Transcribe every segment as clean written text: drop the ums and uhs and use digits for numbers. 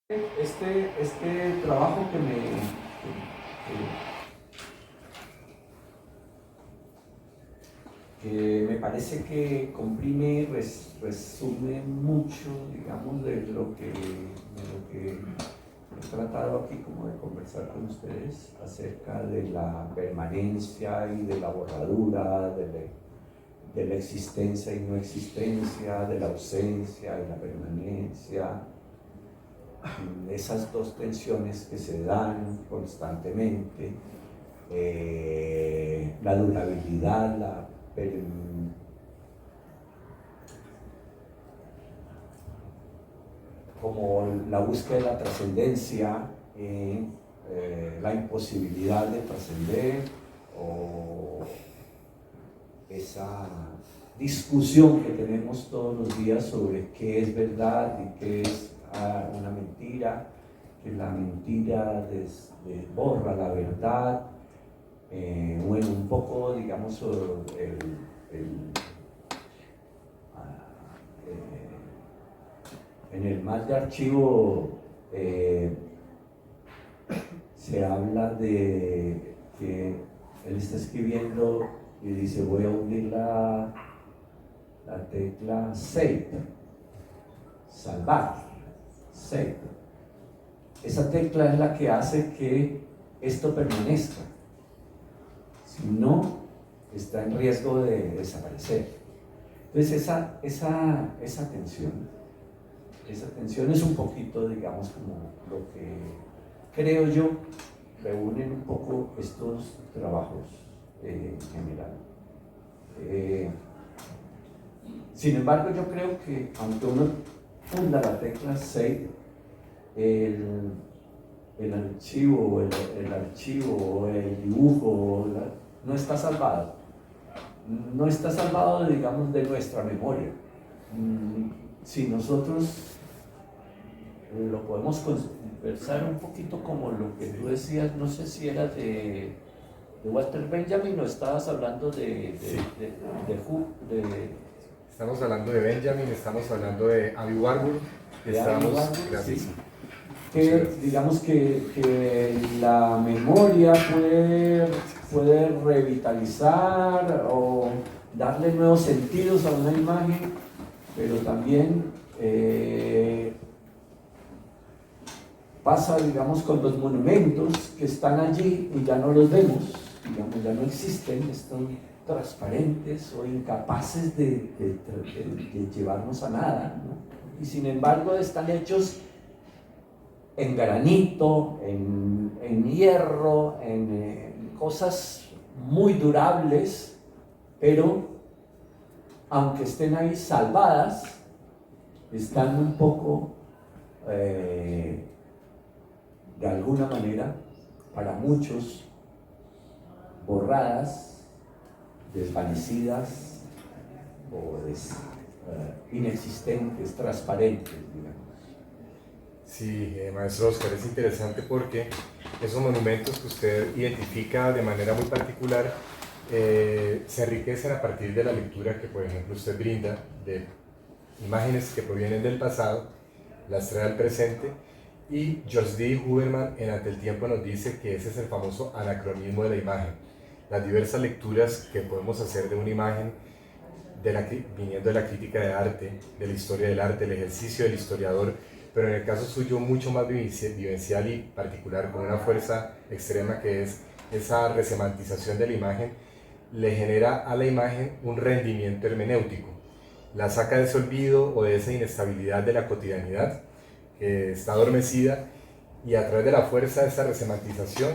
Este trabajo que me parece que comprime y resume mucho, digamos, de lo que he tratado aquí como de conversar con ustedes acerca de la permanencia y de la borradura, de la existencia y no existencia, de la ausencia y la permanencia, esas dos tensiones que se dan constantemente, la durabilidad, como la búsqueda de la trascendencia, la imposibilidad de trascender, o esa discusión que tenemos todos los días sobre qué es verdad y qué es una mentira, que la mentira borra la verdad. Bueno, un poco, digamos, en el mal de archivo se habla de que él está escribiendo y dice: voy a unir la tecla save, salvar, save. Esa tecla es la que hace que esto permanezca. Si no, está en riesgo de desaparecer. Entonces esa tensión es un poquito, digamos, como lo que creo yo reúnen un poco estos trabajos en general. Sin embargo, yo creo que aunque uno funda la tecla save, el archivo, el dibujo, no está salvado. No está salvado, digamos, de nuestra memoria. Si nosotros lo podemos conversar un poquito como lo que tú decías, no sé si era de Walter Benjamin o estabas hablando de Estamos hablando de Benjamin, estamos hablando de Aby Warburg, sí. Que digamos que la memoria puede revitalizar o darle nuevos sentidos a una imagen, pero también pasa, digamos, con los monumentos que están allí y ya no los vemos, digamos, ya no existen, están transparentes o incapaces de llevarnos a nada, ¿no? Y sin embargo están hechos en granito, en hierro, en cosas muy durables, pero aunque estén ahí salvadas, están un poco, de alguna manera, para muchos, borradas, desvanecidas o inexistentes, transparentes, digamos. Sí, maestro Oscar, es interesante porque esos monumentos que usted identifica de manera muy particular se enriquecen a partir de la lectura que, por ejemplo, usted brinda de imágenes que provienen del pasado, las trae al presente, y George D. Huberman en Ante el Tiempo nos dice que ese es el famoso anacronismo de la imagen. Las diversas lecturas que podemos hacer de una imagen viniendo de la crítica de arte, de la historia del arte, el ejercicio del historiador, pero en el caso suyo mucho más vivencial y particular, con una fuerza extrema que es esa resemantización de la imagen, le genera a la imagen un rendimiento hermenéutico, la saca de ese olvido o de esa inestabilidad de la cotidianidad que está adormecida, y a través de la fuerza de esa resemantización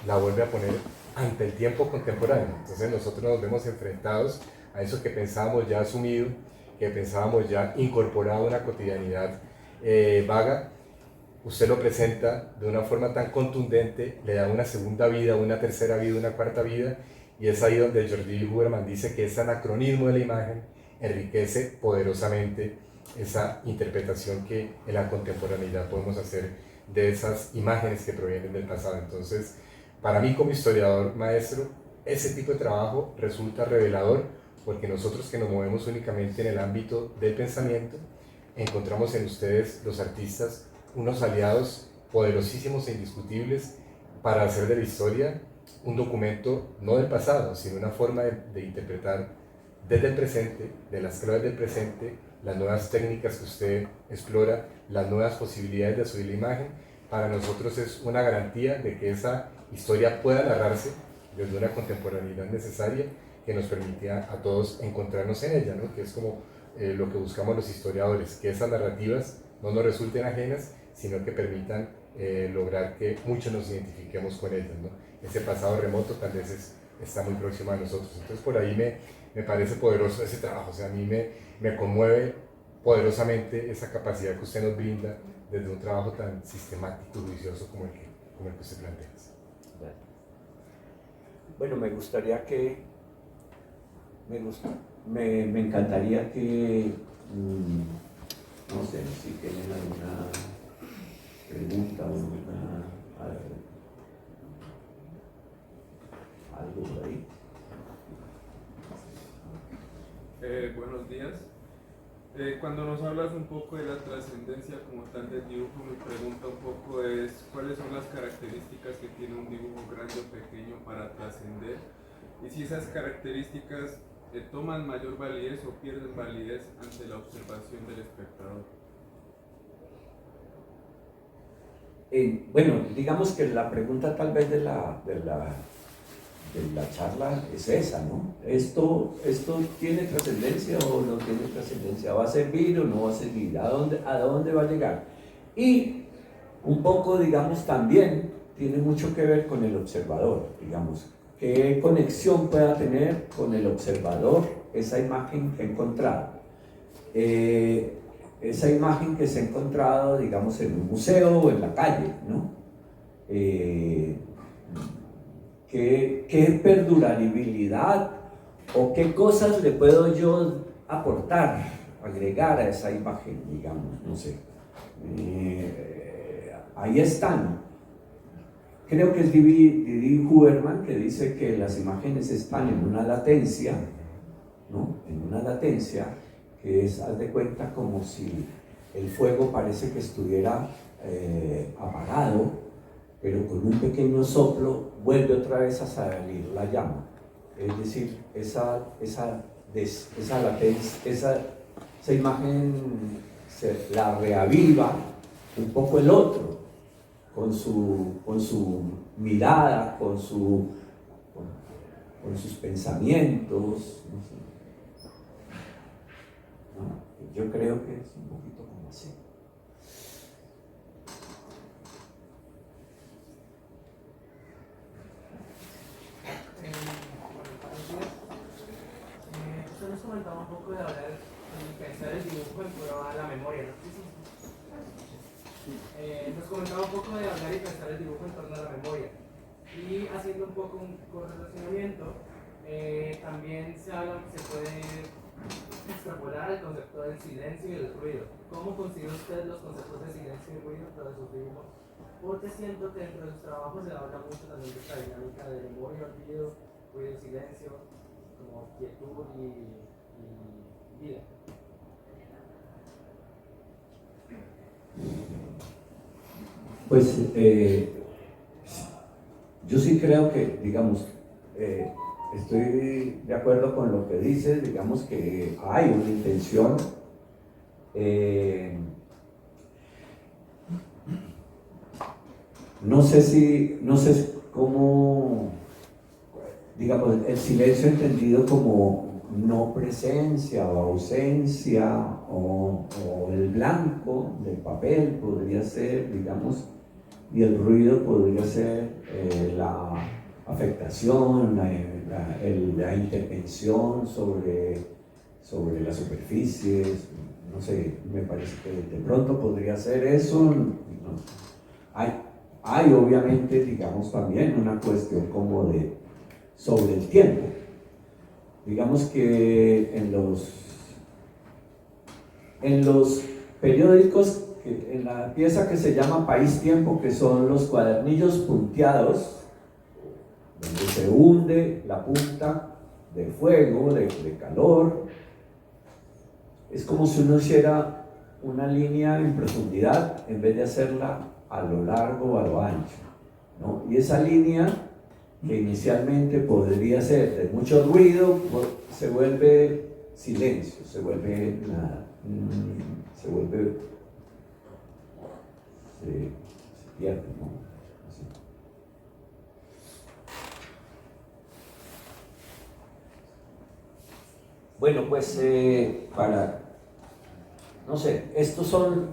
la vuelve a poner ante el tiempo contemporáneo. Entonces nosotros nos vemos enfrentados a eso que pensábamos ya asumido, que pensábamos ya incorporado a una cotidianidad vaga. Usted lo presenta de una forma tan contundente, le da una segunda vida, una tercera vida, una cuarta vida, y es ahí donde Jordi Huberman dice que ese anacronismo de la imagen enriquece poderosamente esa interpretación que en la contemporaneidad podemos hacer de esas imágenes que provienen del pasado. Entonces, para mí como historiador maestro, ese tipo de trabajo resulta revelador, porque nosotros que nos movemos únicamente en el ámbito del pensamiento, encontramos en ustedes, los artistas, unos aliados poderosísimos e indiscutibles para hacer de la historia un documento no del pasado, sino una forma de interpretar desde el presente, de las claves del presente, las nuevas técnicas que usted explora, las nuevas posibilidades de subir la imagen. Para nosotros es una garantía de que esa historia pueda narrarse desde una contemporaneidad necesaria que nos permitía a todos encontrarnos en ella, ¿no? Que es como lo que buscamos los historiadores, que esas narrativas no nos resulten ajenas, sino que permitan lograr que muchos nos identifiquemos con ellas, ¿no? Ese pasado remoto tal vez está muy próximo a nosotros. Entonces por ahí me parece poderoso ese trabajo, o sea, a mí me conmueve poderosamente esa capacidad que usted nos brinda desde un trabajo tan sistemático y juicioso como el que usted plantea. Bueno, me gustaría que, me encantaría que, no sé si tienen alguna pregunta o algo por ahí. Buenos días. Cuando nos hablas un poco de la trascendencia como tal del dibujo, mi pregunta un poco es ¿cuáles son las características que tiene un dibujo grande o pequeño para trascender? Y si esas características toman mayor validez o pierden validez ante la observación del espectador. Bueno, digamos que la pregunta tal vez de la charla es esa, ¿no? ¿Esto tiene trascendencia o no tiene trascendencia? ¿Va a servir o no va a servir? ¿A dónde va a llegar? Y un poco, digamos, también tiene mucho que ver con el observador, digamos. ¿Qué conexión pueda tener con el observador esa imagen que ha encontrado? Esa imagen que se ha encontrado, digamos, en un museo o en la calle, ¿no? ¿Qué perdurabilidad o qué cosas le puedo yo aportar, agregar a esa imagen, digamos, no sé. Ahí están. Creo que es Didi Huberman que dice que las imágenes están en una latencia, ¿no? En una latencia que es, haz de cuenta, como si el fuego parece que estuviera apagado, pero con un pequeño soplo vuelve otra vez a salir la llama. Es decir, esa latencia, esa imagen la reaviva un poco el otro, con su mirada, con sus pensamientos. No sé. Yo creo que es un poquito como así. Usted nos comentaba un poco de hablar y pensar el dibujo en pro a la memoria, ¿no? Nos comentaba un poco de hablar y pensar el dibujo en torno a la memoria. Y haciendo un poco un correlacionamiento, también se puede extrapolar el concepto del silencio y el ruido. ¿Cómo consigue usted los conceptos de silencio y ruido para sus dibujos? Porque siento que dentro de sus trabajos se habla mucho también de esta dinámica de memoria, olvido, ruido y silencio, como quietud y vida. Pues yo sí creo que, digamos, estoy de acuerdo con lo que dices, digamos que hay una intención. No sé cómo, digamos, el silencio entendido como no presencia o ausencia o el blanco del papel podría ser, digamos, y el ruido podría ser la afectación, la intervención sobre las superficies, no sé, me parece que de pronto podría ser eso. No. Hay obviamente, digamos, también una cuestión como sobre el tiempo. Digamos que en los periódicos, en la pieza que se llama País Tiempo, que son los cuadernillos punteados, donde se hunde la punta de fuego, de calor, es como si uno hiciera una línea en profundidad en vez de hacerla a lo largo o a lo ancho, ¿no? Y esa línea, que inicialmente podría ser de mucho ruido, se vuelve silencio, se vuelve nada, se pierde, ¿no? Así. Bueno, pues no sé, estos son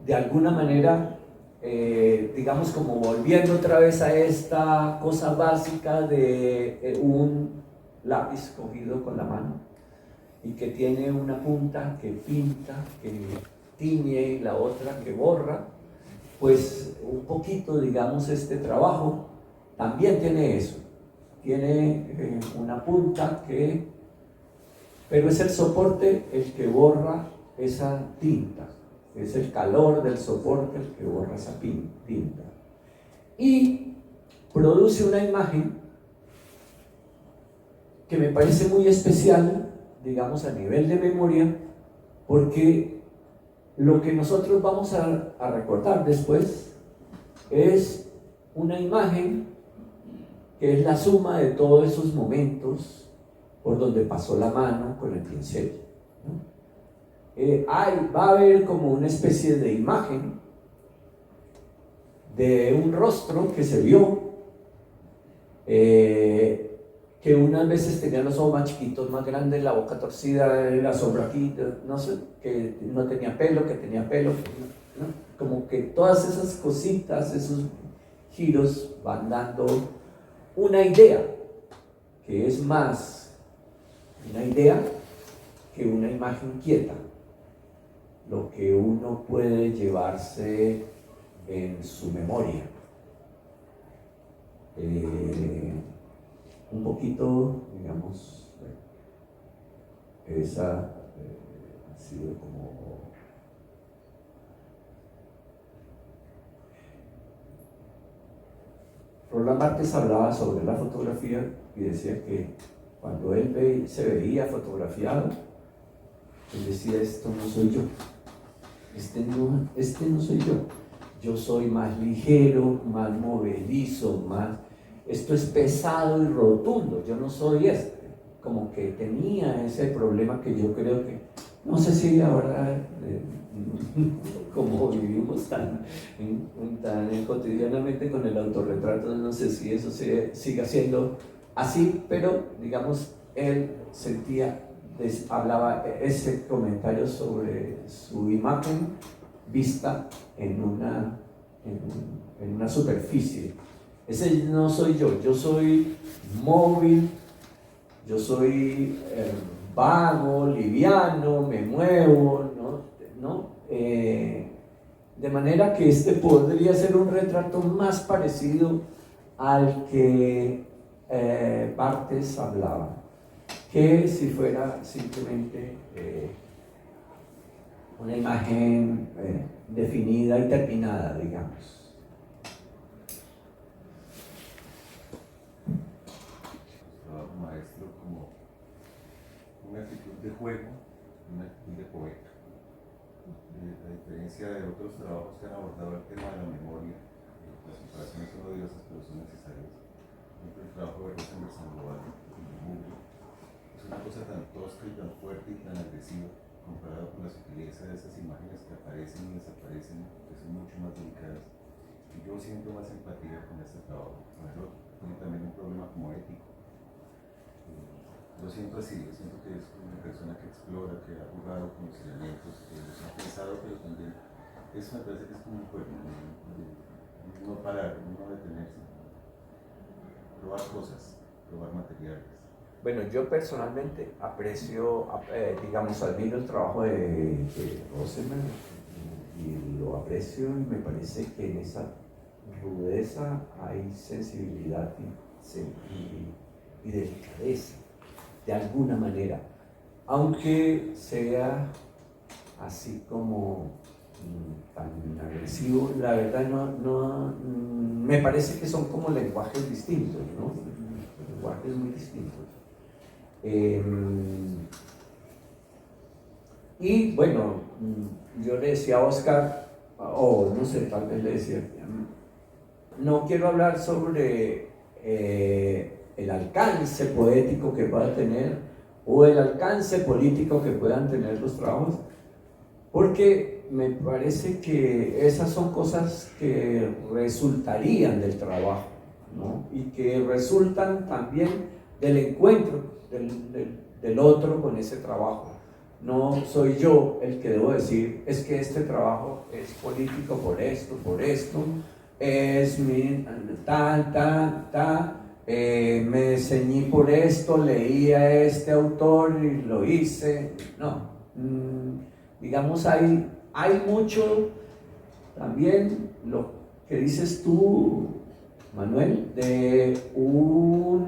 de alguna manera, digamos, como volviendo otra vez a esta cosa básica de un lápiz cogido con la mano y que tiene una punta que pinta, que tiñe y la otra que borra. Pues un poquito, digamos, este trabajo también tiene eso, tiene una punta pero es el soporte el que borra esa tinta, es el calor del soporte el que borra esa tinta. Y produce una imagen que me parece muy especial, digamos, a nivel de memoria, porque lo que nosotros vamos a recordar después es una imagen que es la suma de todos esos momentos por donde pasó la mano con el pincel, ¿no? Va a haber como una especie de imagen de un rostro que se vio, que unas veces tenía los ojos más chiquitos, más grandes, la boca torcida, la sombra aquí, no sé, que no tenía pelo, que tenía pelo, ¿no? Como que todas esas cositas, esos giros van dando una idea, que es más una idea que una imagen quieta, lo que uno puede llevarse en su memoria. Un poquito, digamos, esa ha sido como... Roland Barthes hablaba sobre la fotografía y decía que cuando él se veía fotografiado, él decía: esto no soy yo, este no soy yo soy más ligero, más movedizo, esto es pesado y rotundo, yo no soy este. Como que tenía ese problema que yo creo que, no sé si ahora, como vivimos tan cotidianamente con el autorretrato, no sé si eso siga siendo así, pero digamos, él hablaba ese comentario sobre su imagen vista en una superficie. Ese no soy yo soy móvil, yo soy vago, liviano, me muevo, ¿no? De manera que este podría ser un retrato más parecido al que Barthes hablaba, que si fuera simplemente una imagen definida y terminada, digamos. Trabajo maestro como una actitud de juego, una actitud de poeta. A diferencia de otros trabajos que han abordado el tema de la memoria, las comparaciones son odiosas pero son necesarias. El trabajo de Rosenberg Sandoval es una cosa tan tosca y tan fuerte y tan agresiva comparado con la sutileza de esas imágenes que aparecen y desaparecen, que son mucho más delicadas. Y yo siento más empatía con este trabajo. Por ejemplo, tiene también un problema como ético. Lo siento así, yo siento que es una persona que explora, que ha jugado con los elementos, que los ha pensado, pero también eso me parece que es como un juego, no parar, no detenerse, probar cosas, probar materiales. Bueno, yo personalmente aprecio, digamos, admiro el trabajo de Rosenberg y lo aprecio, y me parece que en esa rudeza hay sensibilidad y delicadeza, de alguna manera, aunque sea así como tan agresivo. La verdad me parece que son como lenguajes distintos, ¿no? Lenguajes muy distintos. Y bueno, yo le decía a Oscar, o no sé, tal vez le decía, no quiero hablar sobre el alcance poético que pueda tener o el alcance político que puedan tener los trabajos, porque me parece que esas son cosas que resultarían del trabajo, ¿no? Y que resultan también del encuentro del otro con ese trabajo. No soy yo el que debo decir, es que este trabajo es político por esto, es mi me ceñí por esto, leí a este autor y lo hice. No, digamos, hay mucho también lo que dices tú, Manuel, de un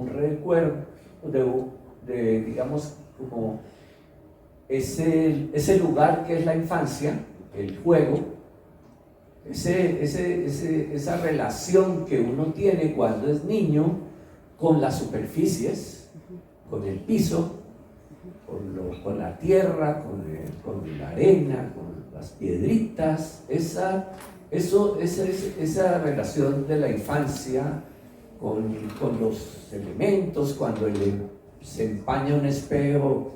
recuerdo, digamos, como ese lugar que es la infancia, el juego, esa relación que uno tiene cuando es niño con las superficies, con el piso, con la tierra, con la arena, con las piedritas, esa relación de la infancia con los elementos, cuando se empaña un espejo,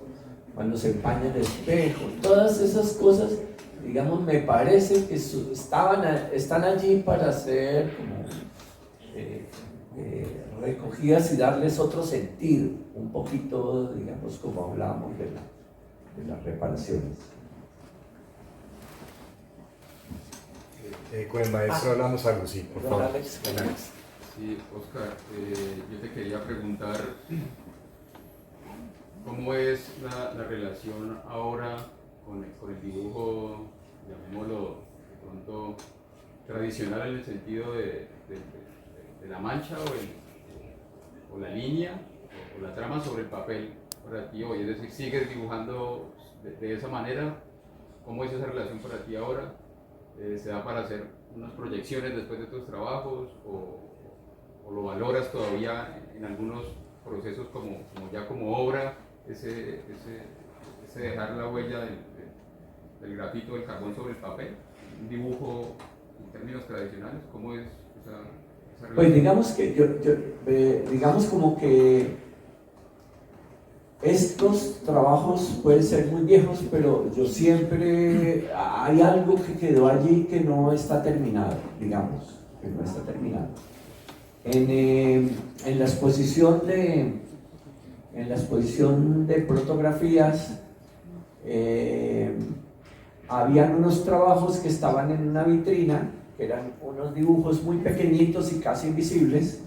cuando se empaña el espejo, todas esas cosas, digamos, me parece que están allí para ser como recogidas y darles otro sentido, un poquito, digamos, como hablábamos de las reparaciones. Con el maestro hablamos algo, sí, por favor. Alex. Sí, Oscar, yo te quería preguntar cómo es la relación ahora con el dibujo, llamémoslo de pronto tradicional, en el sentido de la mancha o la línea o la trama sobre el papel para ti hoy. Es decir, ¿sigues dibujando de esa manera? ¿Cómo es esa relación para ti ahora? ¿Se da para hacer unas proyecciones después de tus trabajos o lo valoras todavía en algunos procesos como obra, ese dejar la huella del grafito, del carbón sobre el papel, un dibujo en términos tradicionales? ¿Cómo es esa relación? Pues digamos que digamos como que estos trabajos pueden ser muy viejos, pero yo siempre, hay algo que quedó allí que no está terminado, digamos, que no está terminado. En la exposición de fotografías, habían unos trabajos que estaban en una vitrina, que eran unos dibujos muy pequeñitos y casi invisibles,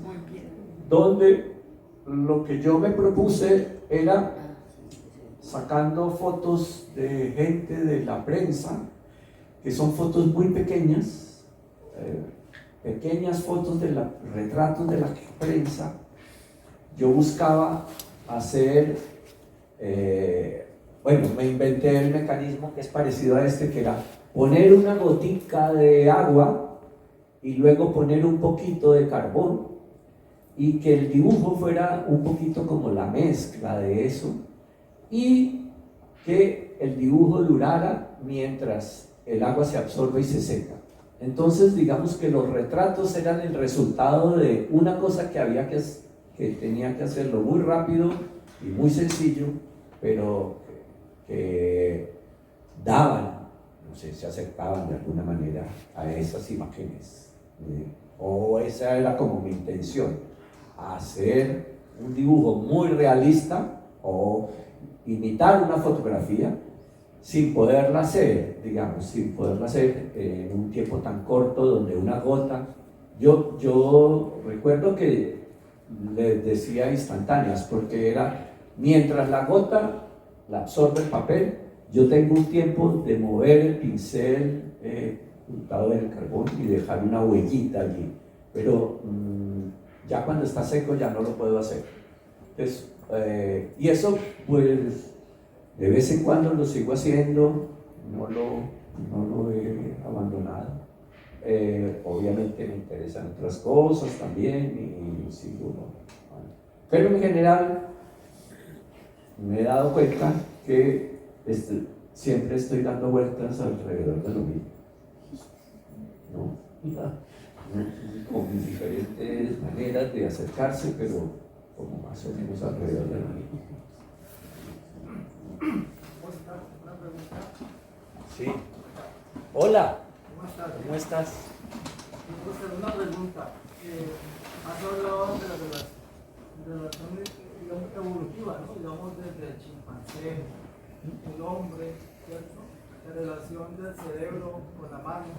donde lo que yo me propuse era, sacando fotos de gente de la prensa, que son fotos muy pequeñas, pequeñas fotos de retratos de la prensa. Yo buscaba hacer, me inventé el mecanismo que es parecido a este, que era poner una gotica de agua y luego poner un poquito de carbón, y que el dibujo fuera un poquito como la mezcla de eso, y que el dibujo durara mientras el agua se absorbe y se seca. Entonces, digamos que los retratos eran el resultado de una cosa que tenía que hacerlo muy rápido y muy sencillo, pero que daban, no sé, se acercaban de alguna manera a esas imágenes, o esa era como mi intención, hacer un dibujo muy realista o imitar una fotografía sin poderla hacer, en un tiempo tan corto, donde una gota, yo recuerdo que les decía instantáneas, porque era mientras la gota la absorbe el papel, yo tengo un tiempo de mover el pincel untado en el carbón y dejar una huellita allí, pero ya cuando está seco ya no lo puedo hacer. Entonces, y eso pues de vez en cuando lo sigo haciendo, no lo he abandonado. Obviamente me interesan otras cosas también y sigo, pero en general me he dado cuenta que siempre estoy dando vueltas alrededor de lo mismo, ¿no? Con diferentes maneras de acercarse, pero como más o menos alrededor de lo mismo. Una pregunta. Sí. Hola. Buenas tardes. ¿Cómo estás? Una pregunta. Has hablado de las relaciones, digamos, evolutivas, ¿no? Digamos, desde el chimpancé, el hombre, ¿cierto? La relación del cerebro con la mano.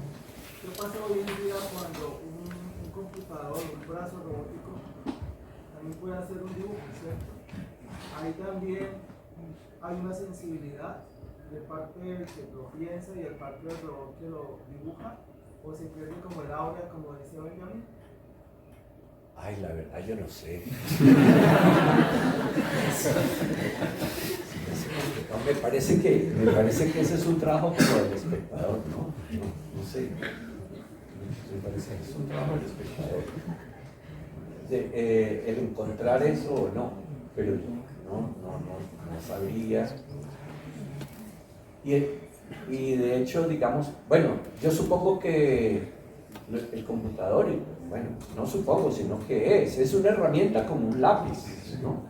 ¿Qué pasa hoy en día cuando un computador, un brazo robótico, también puede hacer un dibujo, ¿cierto? Ahí también hay una sensibilidad de parte del que lo piensa y de parte del robot que lo dibuja, o se pierde como el aura, como decía Benjamin. Ay, la verdad yo no sé. No, me parece que ese es un trabajo como del espectador, ¿no? No sé. Me parece que es un trabajo del espectador. El encontrar eso o no, pero no sabría. Y de hecho, digamos, bueno, yo supongo que el computador, bueno, no supongo, sino que es una herramienta como un lápiz, ¿no?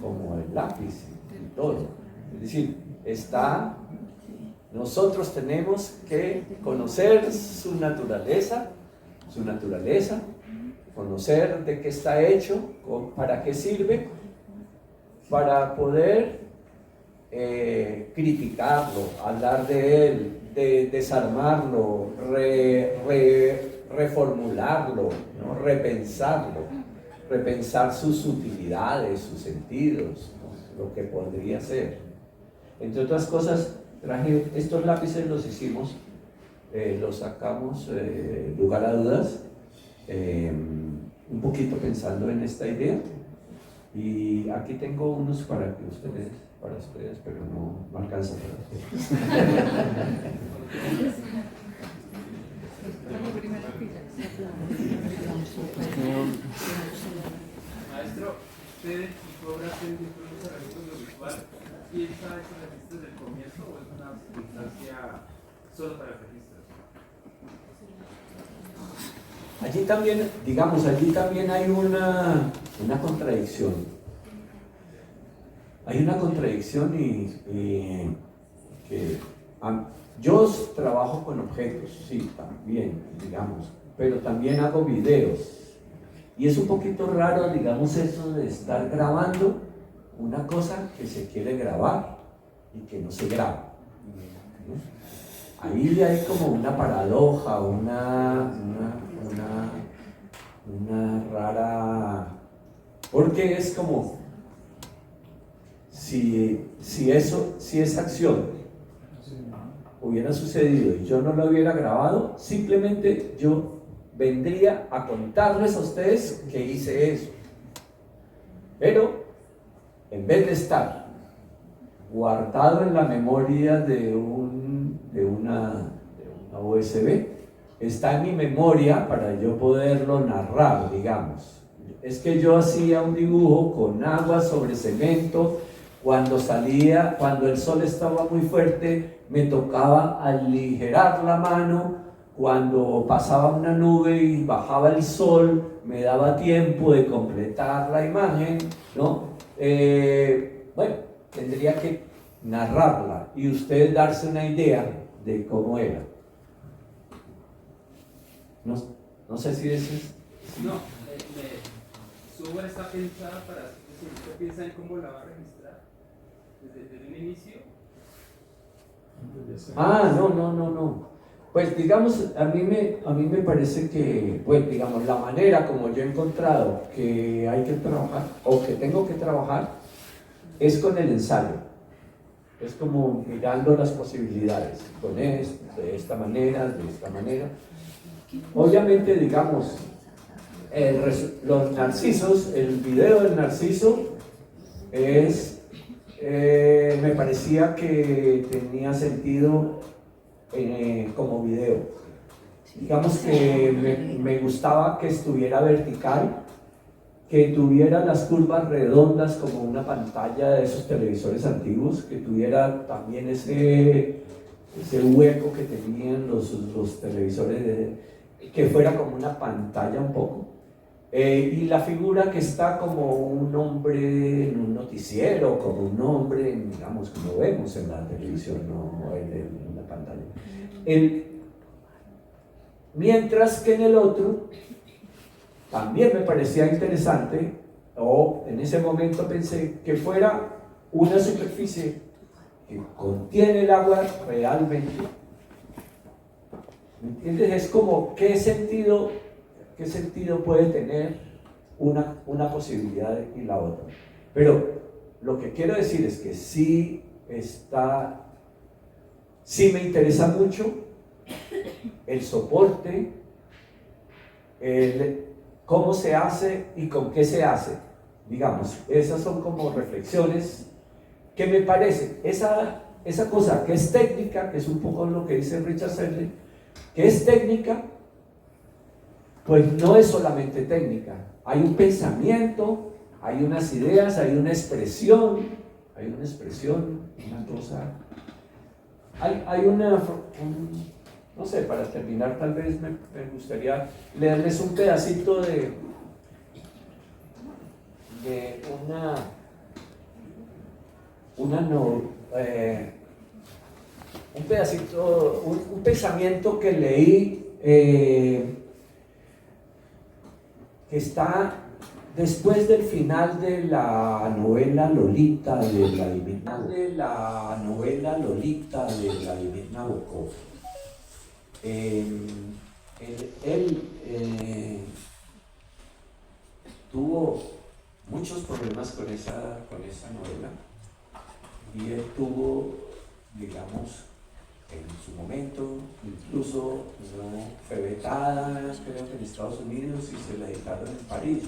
Como el lápiz y todo. Es decir, nosotros tenemos que conocer su naturaleza, conocer de qué está hecho, para qué sirve, para poder criticarlo, hablar de él, de desarmarlo, reformularlo, ¿no? repensar sus utilidades, sus sentidos, ¿no? Lo que podría ser. Entre otras cosas, traje estos lápices, los sacamos, lugar a dudas, un poquito pensando en esta idea. Y aquí tengo unos para ustedes, pero no alcanza para ustedes. Maestro, usted en su obra tiene un registro visual. ¿Piensa esos registros del comienzo o es una circunstancia solo para registros? Allí también hay una contradicción. Hay una contradicción y que yo trabajo con objetos, sí, también, digamos, pero también hago videos. Y es un poquito raro, digamos, eso de estar grabando una cosa que se quiere grabar y que no se graba, ¿no? Ahí hay como una paradoja, una rara, porque es como si esa acción hubiera sucedido y yo no lo hubiera grabado, simplemente yo vendría a contarles a ustedes que hice eso. Pero en vez de estar guardado en la memoria de una USB, está en mi memoria para yo poderlo narrar, digamos. Es que yo hacía un dibujo con agua sobre cemento. Cuando el sol estaba muy fuerte, me tocaba aligerar la mano. Cuando pasaba una nube y bajaba el sol, me daba tiempo de completar la imagen, ¿no? Bueno, tendría que narrarla y usted darse una idea de cómo era. No sé si eso es... No, su obra está pensada para... ¿Usted piensa en cómo la va a registrar? ¿Desde un inicio? No. Pues digamos, a mí me parece que, pues digamos, la manera como yo he encontrado que hay que trabajar, o que tengo que trabajar, es con el ensayo. Es como mirando las posibilidades, con esto, de esta manera. Obviamente, digamos, los narcisos, el video del narciso me parecía que tenía sentido como video. Digamos que me gustaba que estuviera vertical, que tuviera las curvas redondas como una pantalla de esos televisores antiguos, que tuviera también ese hueco que tenían los televisores, que fuera como una pantalla un poco. Y la figura que está como un hombre en un noticiero, como un hombre, digamos, como vemos en la televisión, no en la pantalla. Mientras que en el otro también me parecía interesante, o en ese momento pensé que fuera una superficie que contiene el agua realmente. ¿Me entiendes? Es como, ¿qué sentido puede tener una posibilidad y la otra? Pero lo que quiero decir es que sí me interesa mucho el soporte, cómo se hace y con qué se hace. Digamos, esas son como reflexiones que me parece, esa cosa que es técnica, que es un poco lo que dice Richard Sedley, que es técnica, pues no es solamente técnica. Hay un pensamiento, hay unas ideas, hay una expresión, una cosa. Hay no sé, para terminar tal vez me gustaría leerles un pedacito de un pedacito, un pensamiento que leí, que está después del final de la novela Lolita de Vladimir Nabokov. Él tuvo muchos problemas con esa novela, y él tuvo, digamos, en su momento, incluso no fue vetada, creo que en Estados Unidos, y se la editaron en París,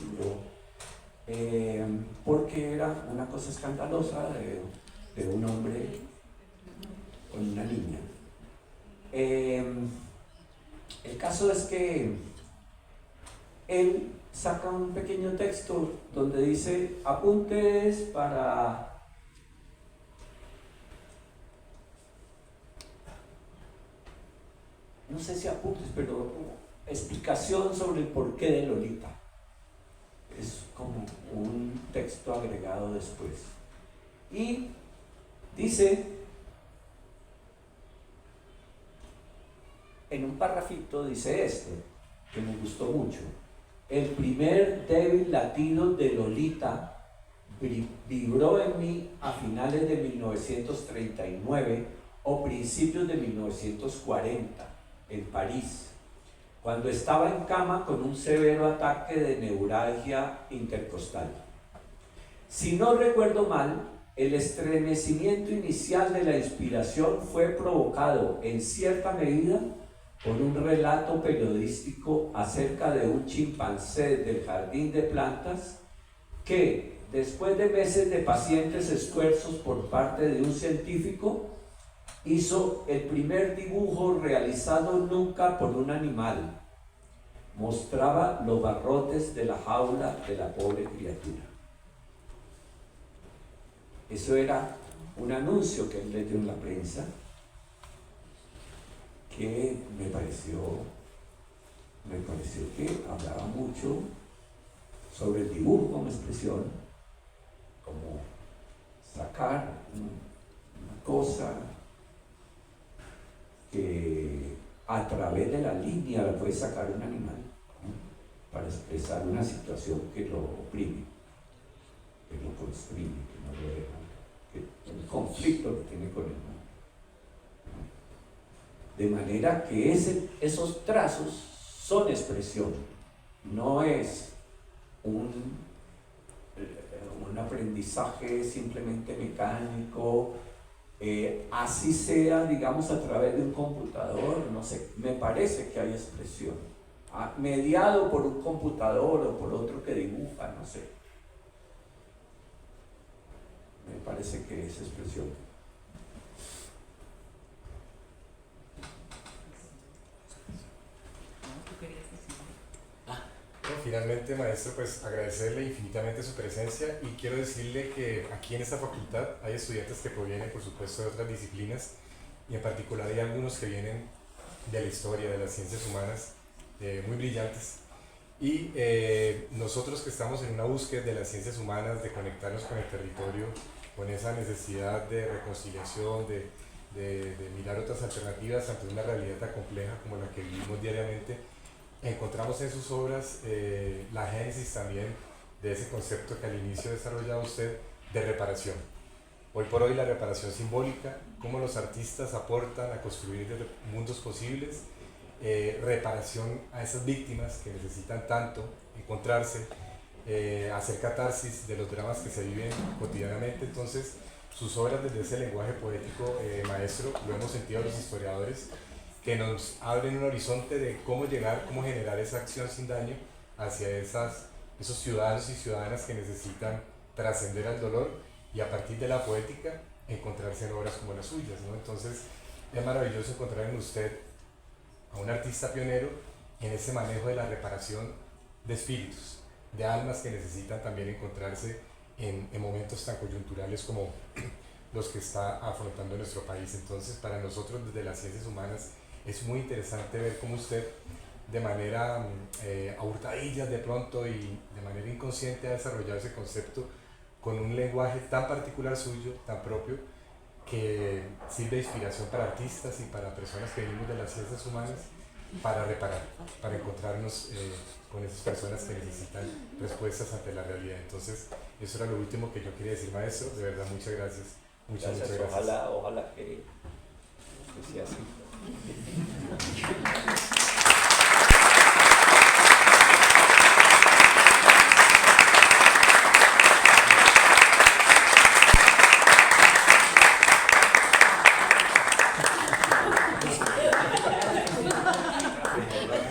porque era una cosa escandalosa de un hombre con una niña. El caso es que él saca un pequeño texto donde dice apuntes para no sé si apuntes, pero explicación sobre el porqué de Lolita. Es como un texto agregado después. Y dice, en un parrafito dice esto, que me gustó mucho. El primer débil latido de Lolita vibró en mí a finales de 1939 o principios de 1940 en París, cuando estaba en cama con un severo ataque de neuralgia intercostal. Si no recuerdo mal, el estremecimiento inicial de la inspiración fue provocado en cierta medida por un relato periodístico acerca de un chimpancé del jardín de plantas que, después de meses de pacientes esfuerzos por parte de un científico, hizo el primer dibujo realizado nunca por un animal. Mostraba los barrotes de la jaula de la pobre criatura. Eso era un anuncio que él leyó en la prensa, que me pareció que hablaba mucho sobre el dibujo como expresión, como sacar una cosa que a través de la línea la puede sacar un animal, ¿no? Para expresar una situación que lo oprime, que lo constriñe, que no lo deja, el conflicto que tiene con el mundo. De manera que esos trazos son expresión, no es un aprendizaje simplemente mecánico, así sea, digamos, a través de un computador, no sé, me parece que hay expresión, mediado por un computador o por otro que dibuja, no sé. Me parece que es expresión. Profe, finalmente, maestro, pues agradecerle infinitamente su presencia y quiero decirle que aquí en esta facultad hay estudiantes que provienen, por supuesto, de otras disciplinas y en particular hay algunos que vienen de la historia, de las ciencias humanas, muy brillantes. Y nosotros que estamos en una búsqueda de las ciencias humanas, de conectarnos con el territorio, con esa necesidad de reconciliación, de mirar otras alternativas ante una realidad tan compleja como la que vivimos diariamente, encontramos en sus obras la génesis también de ese concepto que al inicio desarrollaba usted de reparación. Hoy por hoy la reparación simbólica, cómo los artistas aportan a construir mundos posibles, reparación a esas víctimas que necesitan tanto encontrarse, hacer catarsis de los dramas que se viven cotidianamente. Entonces, sus obras desde ese lenguaje poético, maestro, lo hemos sentido los historiadores, que nos abren un horizonte de cómo llegar, cómo generar esa acción sin daño hacia esos ciudadanos y ciudadanas que necesitan trascender al dolor y a partir de la poética encontrarse en obras como las suyas, ¿no? Entonces es maravilloso encontrar en usted a un artista pionero en ese manejo de la reparación de espíritus, de almas que necesitan también encontrarse en momentos tan coyunturales como los que está afrontando nuestro país. Entonces, para nosotros desde las ciencias humanas es muy interesante ver cómo usted de manera a hurtadillas de pronto y de manera inconsciente ha desarrollado ese concepto con un lenguaje tan particular suyo, tan propio, que sirve de inspiración para artistas y para personas que venimos de las ciencias humanas para reparar, para encontrarnos con esas personas que necesitan respuestas ante la realidad. Entonces, eso era lo último que yo quería decir, maestro. De verdad, muchas gracias. Muchas gracias. Ojalá que sea así.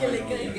Que le caiga.